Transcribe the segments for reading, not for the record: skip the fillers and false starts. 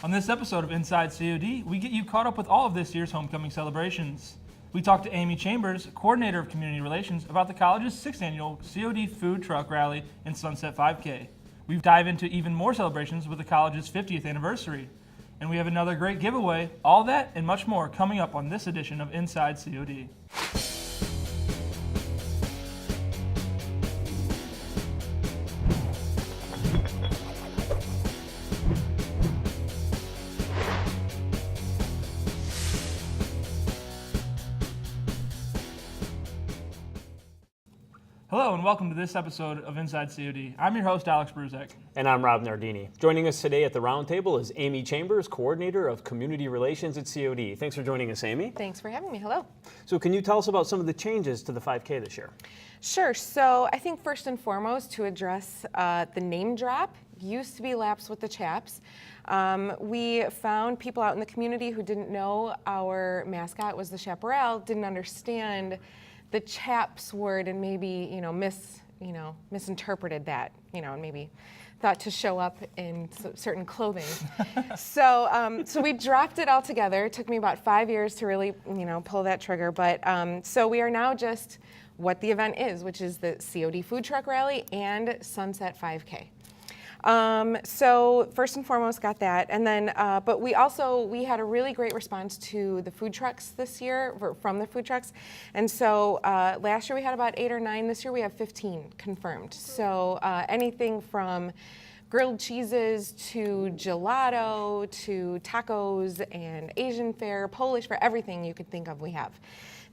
On this episode of Inside COD, we get you caught up with all of this year's homecoming celebrations. We talked to Amy Chambers, Coordinator of Community Relations, about the college's 6th annual COD Food Truck Rally and Sunset 5K. We dive into even more celebrations with the college's 50th anniversary. And we have another great giveaway. All that and much more coming up on this edition of Inside COD. Hello and welcome to this episode of Inside COD. I'm your host, Alex Bruzek. And I'm Rob Nardini. Joining us today at the roundtable is Amy Chambers, Coordinator of Community Relations at COD. Thanks for joining us, Amy. Thanks for having me. Hello. So can you tell us about some of the changes to the 5K this year? Sure. So I think first and foremost, to address the name drop, used to be Laps with the Chaps. We found people out in the community who didn't know our mascot was the chaparral, didn't understand the chaps word, and maybe misinterpreted that, and maybe thought to show up in certain clothing. So we dropped it all together. It took me about 5 years to really pull that trigger. But so we are now just what the event is, which is the COD Food Truck Rally and Sunset 5K. So first and foremost, got that, and then but we had a really great response to the food trucks this year from the food trucks, and so last year we had about 8 or 9. This year we have 15 confirmed. So anything from grilled cheeses to gelato to tacos and Asian fare, Polish fare, everything you could think of we have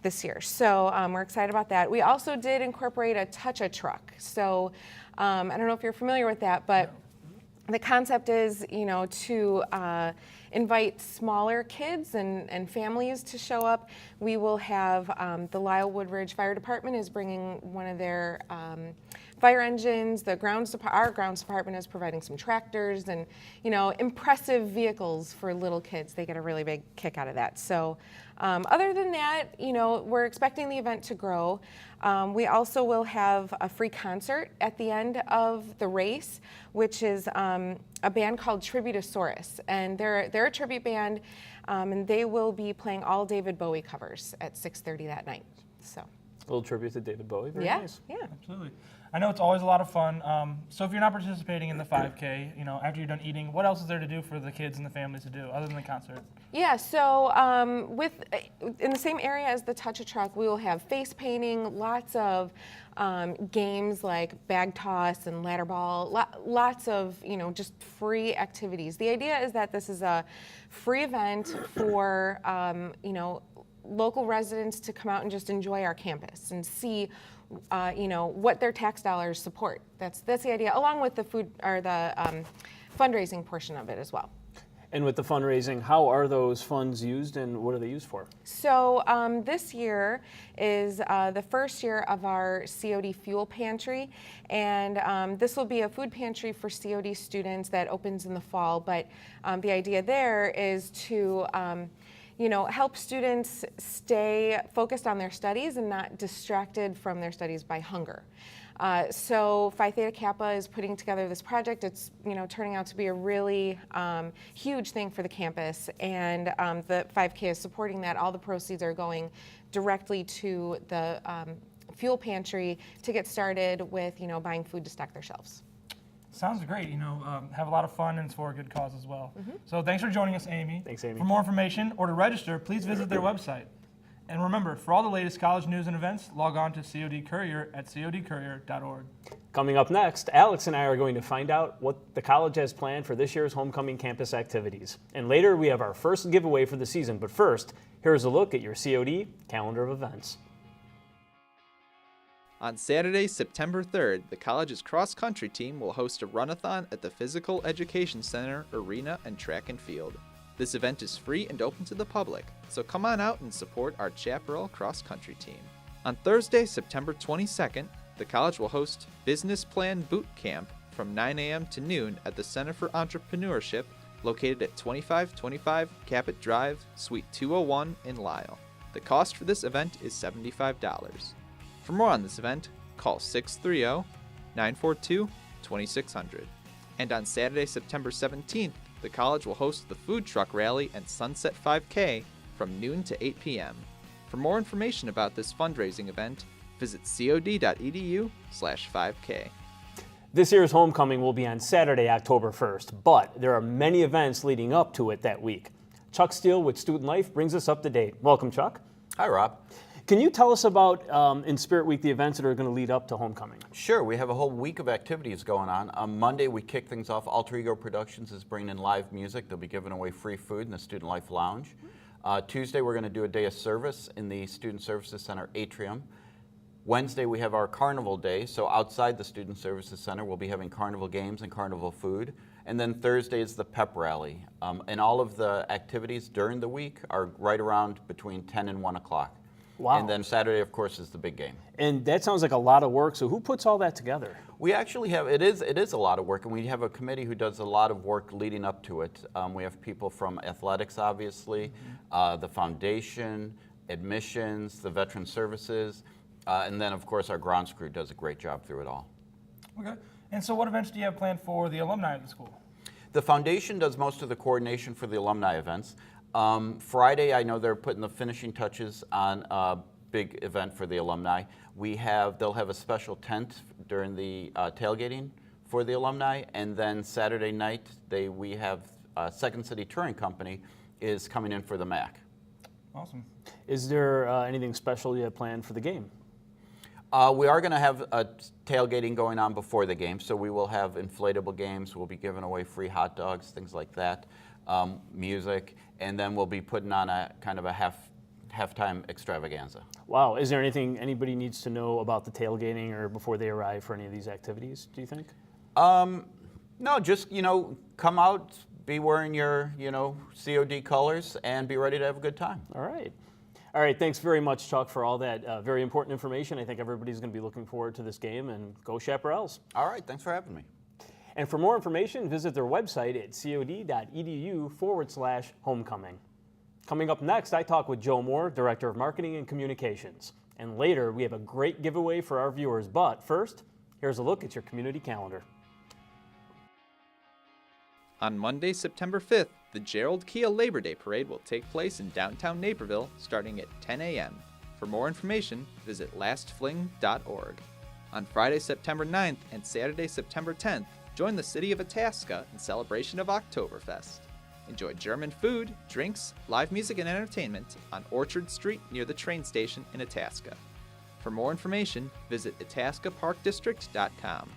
this year. So we're excited about that. We also did incorporate a touch-a-truck. So I don't know if you're familiar with that, but the concept is, to invite smaller kids and families to show up. We will have the Lisle Woodridge Fire Department is bringing one of their fire engines. Our grounds department is providing some tractors and, impressive vehicles for little kids. They get a really big kick out of that. So other than that, we're expecting the event to grow. We also will have a free concert at the end of the race, which is a band called Tributosaurus, and they're a tribute band, and they will be playing all David Bowie covers at 6:30 that night. So A little tribute to David Bowie. Very nice. Yeah. Absolutely. I know it's always a lot of fun. So if you're not participating in the 5K, after you're done eating, what else is there to do for the kids and the families to do other than the concert? Yeah, so in the same area as the Touch-a-Truck, we will have face painting, lots of games like bag toss and ladder ball, lots of, just free activities. The idea is that this is a free event for, local residents to come out and just enjoy our campus and see what their tax dollars support. That's the idea, along with the food or the fundraising portion of it as well. And with the fundraising, how are those funds used and what are they used for? So this year is the first year of our COD Fuel Pantry, and this will be a food pantry for COD students that opens in the fall, but the idea there is to help students stay focused on their studies and not distracted from their studies by hunger. So Phi Theta Kappa is putting together this project. It's turning out to be a really huge thing for the campus, and the 5K is supporting that. All the proceeds are going directly to the fuel pantry to get started with buying food to stock their shelves. Sounds great. Have a lot of fun, and it's for a good cause as well. Mm-hmm. So thanks for joining us, Amy. Thanks, Amy. For more information or to register, please visit their website. And remember, for all the latest college news and events, log on to COD Courier at codcourier.org. Coming up next, Alex and I are going to find out what the college has planned for this year's homecoming campus activities. And later, we have our first giveaway for the season. But first, here's a look at your COD calendar of events. On Saturday, September 3rd, the college's cross country team will host a runathon at the Physical Education Center, Arena, and Track and Field. This event is free and open to the public, so come on out and support our Chaparral cross country team. On Thursday, September 22nd, the college will host Business Plan Boot Camp from 9 a.m. to noon at the Center for Entrepreneurship, located at 2525 Cabot Drive, Suite 201 in Lisle. The cost for this event is $75. For more on this event, call 630-942-2600. And on Saturday, September 17th, the college will host the Food Truck Rally and Sunset 5K from noon to 8 p.m. For more information about this fundraising event, visit cod.edu/5K. This year's homecoming will be on Saturday, October 1st, but there are many events leading up to it that week. Chuck Steele with Student Life brings us up to date. Welcome, Chuck. Hi, Rob. Can you tell us about, in Spirit Week, the events that are going to lead up to homecoming? Sure, we have a whole week of activities going on. On Monday, we kick things off. Alter Ego Productions is bringing in live music. They'll be giving away free food in the Student Life Lounge. Tuesday, we're going to do a day of service in the Student Services Center atrium. Wednesday, we have our Carnival Day, so outside the Student Services Center, we'll be having carnival games and carnival food. And then Thursday is the pep rally. And all of the activities during the week are right around between 10 and 1 o'clock. Wow. And then Saturday, of course, is the big game. And that sounds like a lot of work, so who puts all that together? We actually have, it is a lot of work, and we have a committee who does a lot of work leading up to it. We have people from athletics, obviously, the foundation, admissions, the veteran services, and then, of course, our grounds crew does a great job through it all. Okay. And so what events do you have planned for the alumni of the school? The foundation does most of the coordination for the alumni events. Friday, I know they're putting the finishing touches on a big event for the alumni. They'll have a special tent during the tailgating for the alumni, and then Saturday night, we have Second City Touring Company is coming in for the MAC. Awesome. Is there anything special you have planned for the game? We are going to have a tailgating going on before the game, so we will have inflatable games. We'll be giving away free hot dogs, things like that, music, and then we'll be putting on a kind of a halftime extravaganza. Wow. Is there anything anybody needs to know about the tailgating or before they arrive for any of these activities, do you think? No, just, come out, be wearing your, COD colors, and be ready to have a good time. All right. All right, thanks very much, Chuck, for all that very important information. I think everybody's going to be looking forward to this game, and go Chaparrals. All right, thanks for having me. And for more information, visit their website at cod.edu/homecoming. Coming up next, I talk with Joe Moore, Director of Marketing and Communications. And later, we have a great giveaway for our viewers. But first, here's a look at your community calendar. On Monday, September 5th, the Gerald Kia Labor Day Parade will take place in downtown Naperville starting at 10 a.m. For more information, visit lastfling.org. On Friday, September 9th and Saturday, September 10th, join the city of Itasca in celebration of Oktoberfest. Enjoy German food, drinks, live music, and entertainment on Orchard Street near the train station in Itasca. For more information, visit itascaparkdistrict.com.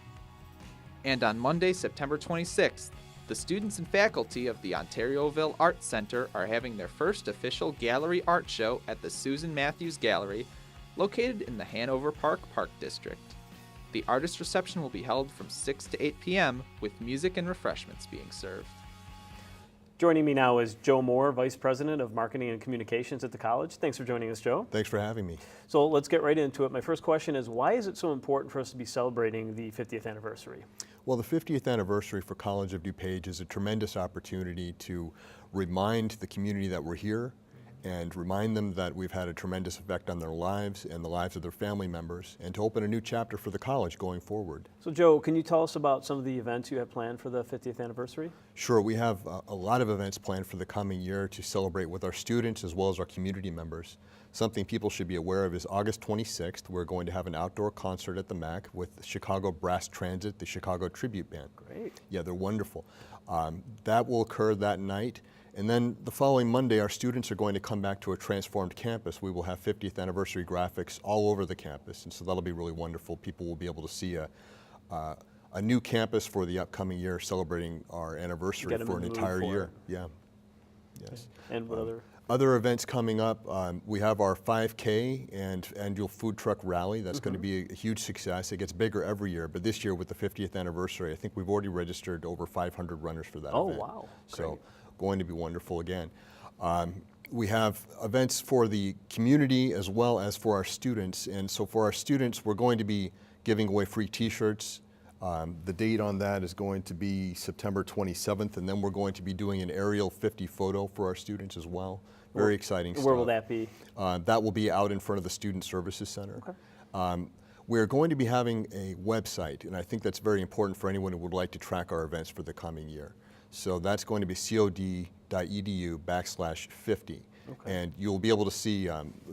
And on Monday, September 26th, the students and faculty of the Ontarioville Art Center are having their first official gallery art show at the Susan Matthews Gallery, located in the Hanover Park District. The artist reception will be held from 6 to 8 p.m. with music and refreshments being served. Joining me now is Joe Moore, Vice President of Marketing and Communications at the college. Thanks for joining us, Joe. Thanks for having me. So let's get right into it. My first question is, why is it so important for us to be celebrating the 50th anniversary? Well, the 50th anniversary for College of DuPage is a tremendous opportunity to remind the community that we're here and remind them that we've had a tremendous effect on their lives and the lives of their family members, and to open a new chapter for the college going forward. So Joe, can you tell us about some of the events you have planned for the 50th anniversary? Sure, we have a lot of events planned for the coming year to celebrate with our students as well as our community members. Something people should be aware of is August 26th, we're going to have an outdoor concert at the MAC with Chicago Brass Transit, the Chicago Tribute Band. Great. Yeah, they're wonderful. That will occur that night. And then the following Monday, our students are going to come back to a transformed campus. We will have 50th anniversary graphics all over the campus, and so that'll be really wonderful. People will be able to see a new campus for the upcoming year, celebrating our anniversary for an entire year. Yeah, yes. And what other events coming up? We have our 5K and annual food truck rally. That's going to be a huge success. It gets bigger every year, but this year with the 50th anniversary, I think we've already registered over 500 runners for that event. Oh, wow. So. Great. Going to be wonderful again. We have events for the community as well as for our students. And so for our students, we're going to be giving away free t-shirts. The date on that is going to be September 27th, and then we're going to be doing an aerial 50 photo for our students as well. Very exciting stuff. Where will that be? That will be out in front of the Student Services Center. Okay. We're going to be having a website, and I think that's very important for anyone who would like to track our events for the coming year. So that's going to be cod.edu/50. And you'll be able to see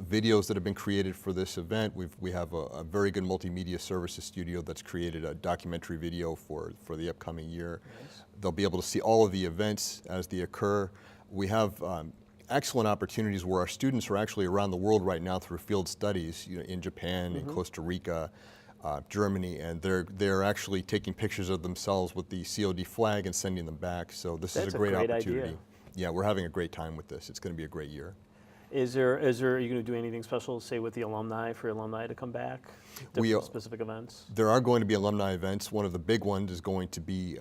videos that have been created for this event. We have a very good multimedia services studio that's created a documentary video for the upcoming year. Nice. They'll be able to see all of the events as they occur. We have excellent opportunities where our students are actually around the world right now through field studies, in Japan, in Costa Rica, Germany, and they're actually taking pictures of themselves with the COD flag and sending them back. So this is a great opportunity. Idea. Yeah, we're having a great time with this. It's going to be a great year. Are you going to do anything special, say with the alumni, for alumni to come back? Specific events? There are going to be alumni events. One of the big ones is going to be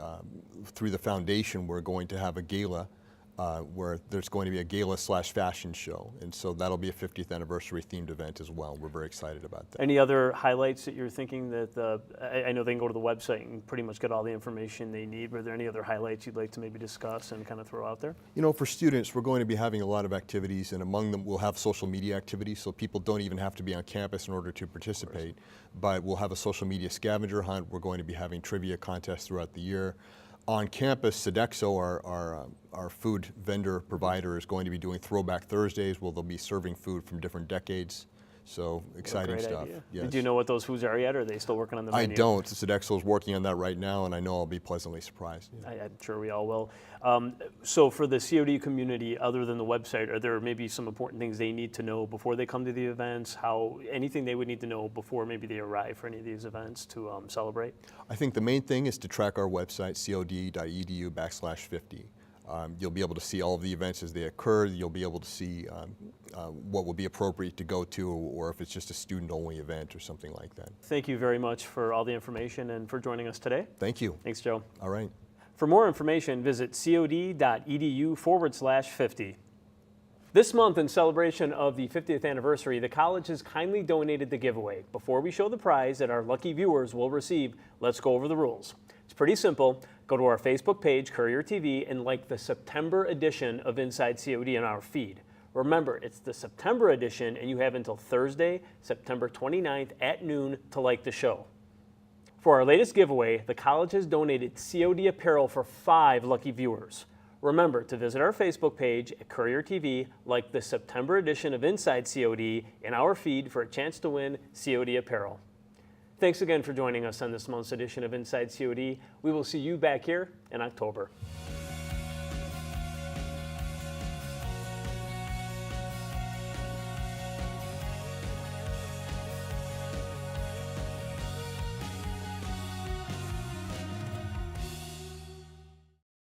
through the foundation. We're going to have a gala where there's going to be a gala/fashion show. And so that'll be a 50th anniversary themed event as well. We're very excited about that. Any other highlights that you're thinking that, I know they can go to the website and pretty much get all the information they need, but are there any other highlights you'd like to maybe discuss and kind of throw out there? For students, we're going to be having a lot of activities, and among them we'll have social media activities, so people don't even have to be on campus in order to participate. But we'll have a social media scavenger hunt. We're going to be having trivia contests throughout the year. On campus, Sodexo, our food vendor provider, is going to be doing Throwback Thursdays, where they'll be serving food from different decades. So exciting stuff. Yes. Do you know what those foods are yet, or are they still working on the menu? I don't. Sodexo is working on that right now, and I know I'll be pleasantly surprised. I'm sure we all will. So for the COD community, other than the website, are there maybe some important things they need to know before they come to the events? Anything they would need to know before maybe they arrive for any of these events to celebrate? I think the main thing is to track our website, cod.edu/50. You'll be able to see all of the events as they occur. You'll be able to see what will be appropriate to go to, or if it's just a student-only event or something like that. Thank you very much for all the information and for joining us today. Thank you. Thanks, Joe. All right. For more information, visit cod.edu/50. This month, in celebration of the 50th anniversary, the college has kindly donated the giveaway. Before we show the prize that our lucky viewers will receive, let's go over the rules. It's pretty simple. Go to our Facebook page, Courier TV, and like the September edition of Inside COD on our feed. Remember, it's the September edition, and you have until Thursday, September 29th at noon to like the show. For our latest giveaway, the college has donated COD apparel for 5 lucky viewers. Remember to visit our Facebook page at Courier TV, like the September edition of Inside COD in our feed for a chance to win COD apparel. Thanks again for joining us on this month's edition of Inside COD. We will see you back here in October.